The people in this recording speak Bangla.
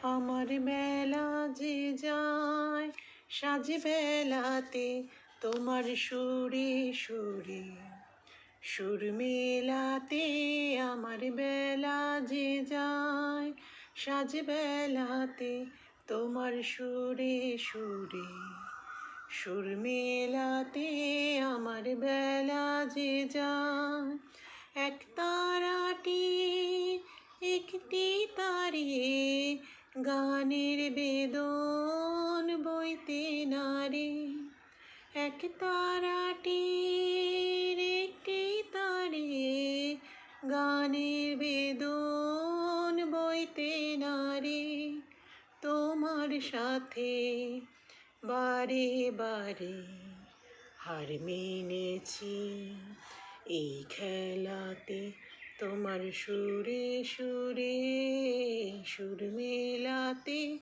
আমার বেলা যে যায় সাজে বেলাতে তোমার সুরে সুরে সুর মেলাতে। আমার বেলা যে যায় সাজে বেলাতে তোমার সুরে সুরে সুর মেলাতে। আমার বেলা যে যায় এক তারাটি একটি তারে গানের বেদন বইতে নারে। এক তারাটির একটি তারে গানের বেদন বইতে নারে। তোমার সাথে বারে বারে হার মেনেছি এই খেলাতে। তোমার সুরে সুরে সুর মেলাতে।